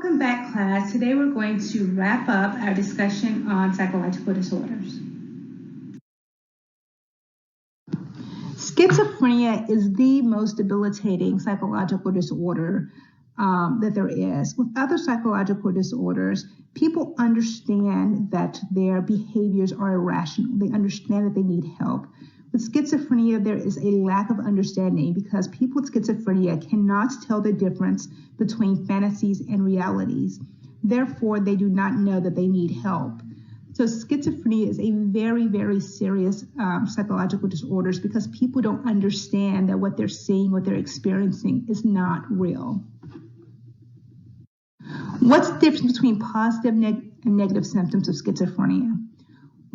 Welcome back, class. Today we're going to wrap up our discussion on psychological disorders. Schizophrenia is the most debilitating psychological disorder that there is. With other psychological disorders, people understand that their behaviors are irrational. They understand that they need help. With schizophrenia, there is a lack of understanding because people with schizophrenia cannot tell the difference between fantasies and realities. Therefore, they do not know that they need help. So schizophrenia is a very, very serious psychological disorder because people don't understand that what they're seeing, what they're experiencing is not real. What's the difference between positive and negative symptoms of schizophrenia?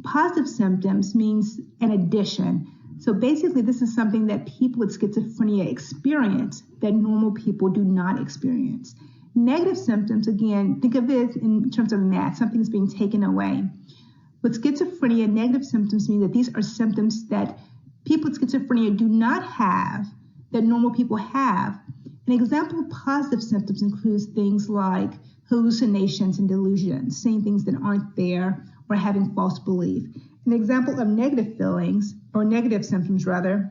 Positive symptoms means an addition. So basically, this is something that people with schizophrenia experience that normal people do not experience. Negative symptoms, again, think of it in terms of math, something's being taken away. With schizophrenia, negative symptoms mean that these are symptoms that people with schizophrenia do not have, that normal people have. An example of positive symptoms includes things like hallucinations and delusions, seeing things that aren't there, or having false belief. An example of negative feelings, or negative symptoms rather,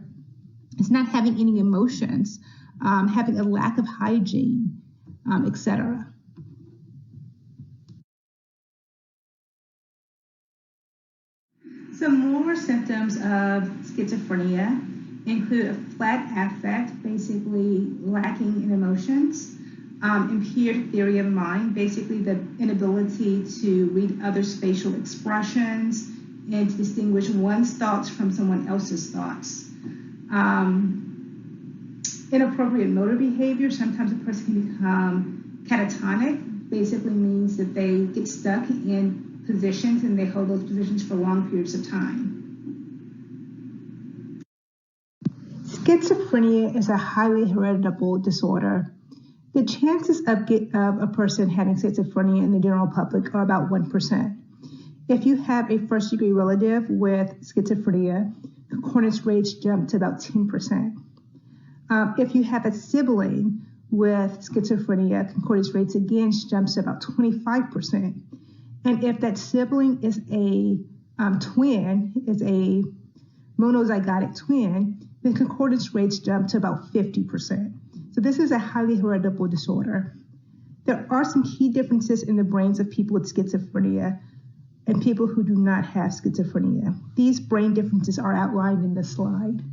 is not having any emotions, having a lack of hygiene, etc. Some more symptoms of schizophrenia include a flat affect, basically lacking in emotions, impaired theory of mind, basically the inability to read others' facial expressions and to distinguish one's thoughts from someone else's thoughts. Inappropriate motor behavior, sometimes a person can become catatonic, basically means that they get stuck in positions and they hold those positions for long periods of time. Schizophrenia is a highly heritable disorder. The chances of a person having schizophrenia in the general public are about 1%. If you have a first-degree relative with schizophrenia, concordance rates jump to about 10%. If you have a sibling with schizophrenia, concordance rates again jumps to about 25%. And if that sibling is a twin, is a monozygotic twin, then concordance rates jump to about 50%. So this is a highly heritable disorder. There are some key differences in the brains of people with schizophrenia and people who do not have schizophrenia. These brain differences are outlined in this slide.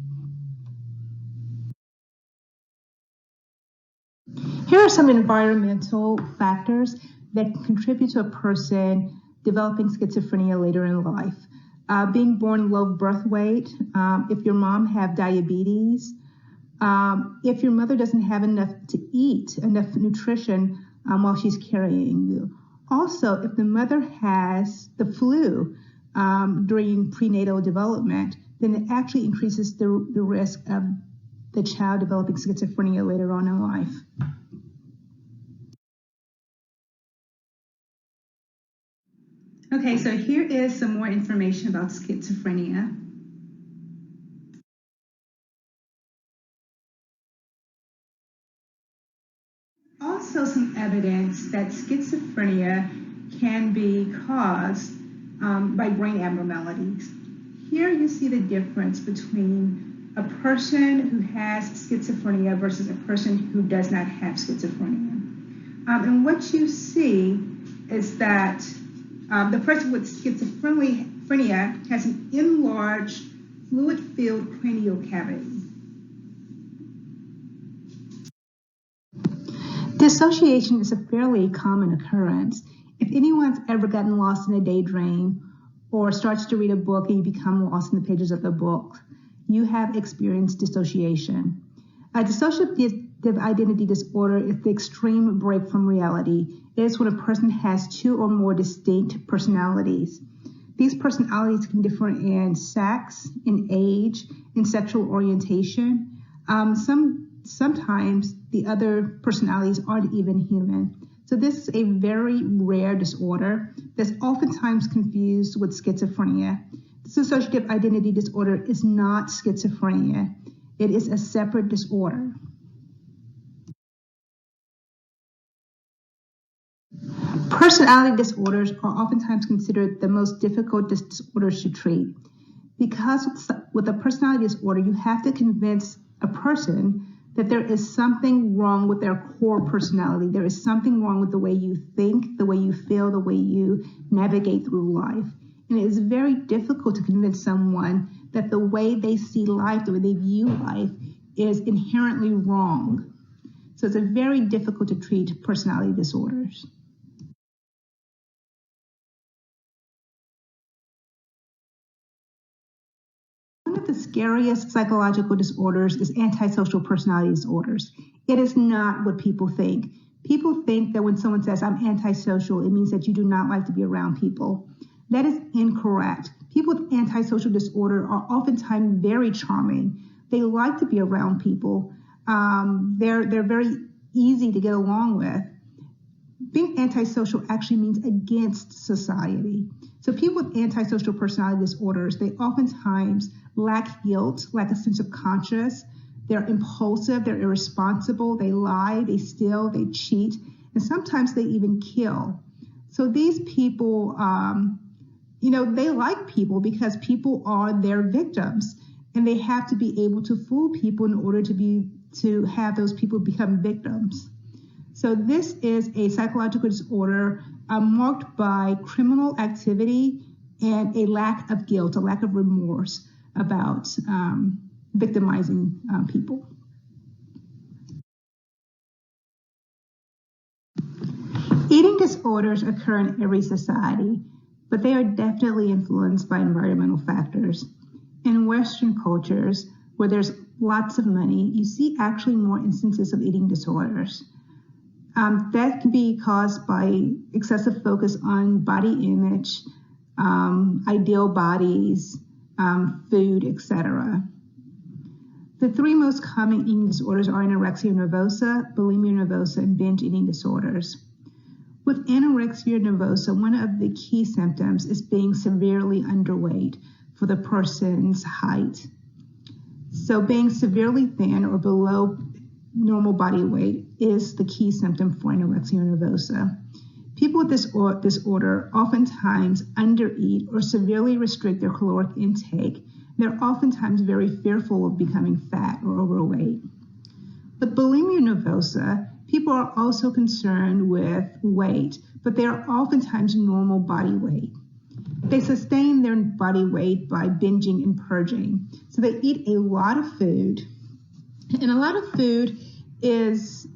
Here are some environmental factors that contribute to a person developing schizophrenia later in life. Being born low birth weight, if your mom have diabetes, if your mother doesn't have enough to eat, enough nutrition while she's carrying you. Also, if the mother has the flu during prenatal development, then it actually increases the risk of the child developing schizophrenia later on in life. Okay, so here is some more information about schizophrenia. Also some evidence that schizophrenia can be caused by brain abnormalities. Here you see the difference between a person who has schizophrenia versus a person who does not have schizophrenia. And what you see is that the person with schizophrenia has an enlarged fluid-filled cranial cavity. Dissociation is a fairly common occurrence. If anyone's ever gotten lost in a daydream or starts to read a book and you become lost in the pages of the book, you have experienced dissociation. A dissociative identity disorder is the extreme break from reality. It is when a person has two or more distinct personalities. These personalities can differ in sex, in age, in sexual orientation. Sometimes the other personalities aren't even human. So this is a very rare disorder that's oftentimes confused with schizophrenia. Dissociative identity disorder is not schizophrenia. It is a separate disorder. Personality disorders are oftentimes considered the most difficult disorders to treat because with a personality disorder, you have to convince a person that there is something wrong with their core personality. There is something wrong with the way you think, the way you feel, the way you navigate through life. And it is very difficult to convince someone that the way they see life, the way they view life, is inherently wrong. So it's very difficult to treat personality disorders. One of the scariest psychological disorders is antisocial personality disorders. It is not what people think. People think that when someone says, I'm antisocial, it means that you do not like to be around people. That is incorrect. People with antisocial disorder are oftentimes very charming. They like to be around people. They're very easy to get along with. Being antisocial actually means against society. So people with antisocial personality disorders, they oftentimes lack guilt, lack a sense of conscience. They're impulsive, they're irresponsible, they lie, they steal, they cheat, and sometimes they even kill. So these people, they like people because people are their victims, and they have to be able to fool people in order to have those people become victims. So this is a psychological disorder marked by criminal activity and a lack of guilt, a lack of remorse about victimizing people. Eating disorders occur in every society, but they are definitely influenced by environmental factors. In Western cultures, where there's lots of money, you see actually more instances of eating disorders. That can be caused by excessive focus on body image, ideal bodies, food, etc. The three most common eating disorders are anorexia nervosa, bulimia nervosa, and binge eating disorders. With anorexia nervosa, one of the key symptoms is being severely underweight for the person's height. So being severely thin or below normal body weight is the key symptom for anorexia nervosa. People with this disorder oftentimes undereat or severely restrict their caloric intake. They're oftentimes very fearful of becoming fat or overweight. With bulimia nervosa, people are also concerned with weight, but they are oftentimes normal body weight. They sustain their body weight by binging and purging. So they eat a lot of food, and a lot of food is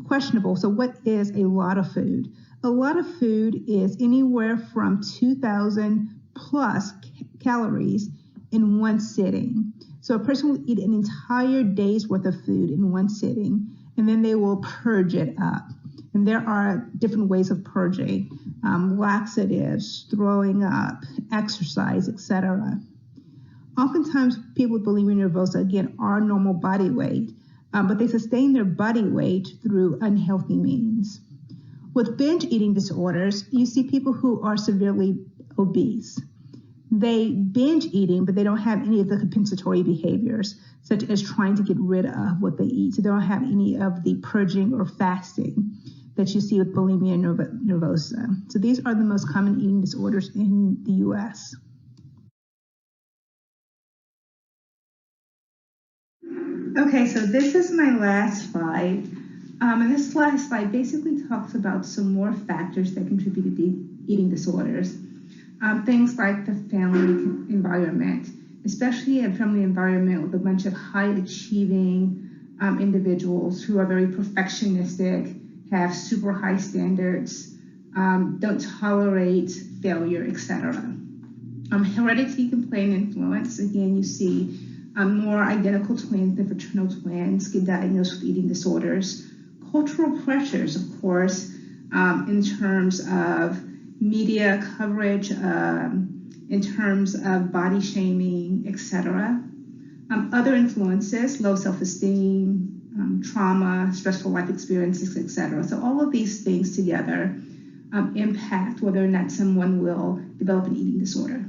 questionable. So what is a lot of food? A lot of food is anywhere from 2,000 plus calories in one sitting. So a person will eat an entire day's worth of food in one sitting, and then they will purge it up. And there are different ways of purging, laxatives, throwing up, exercise, etc. Oftentimes, people with bulimia nervosa, again, are normal body weight, but they sustain their body weight through unhealthy means. With binge eating disorders, you see people who are severely obese. They binge eating, but they don't have any of the compensatory behaviors, such as trying to get rid of what they eat. So they don't have any of the purging or fasting that you see with bulimia nervosa. So these are the most common eating disorders in the U.S. Okay, so this is my last slide. And this last slide basically talks about some more factors that contribute to eating disorders. Things like the family environment, especially a family environment with a bunch of high-achieving individuals who are very perfectionistic, have super high standards, don't tolerate failure, etc. Heredity can play an influence. Again, you see more identical twins than fraternal twins get diagnosed with eating disorders. Cultural pressures, of course, in terms of media coverage, in terms of body shaming, etc. Other influences, low self-esteem, trauma, stressful life experiences, etc. So all of these things together impact whether or not someone will develop an eating disorder.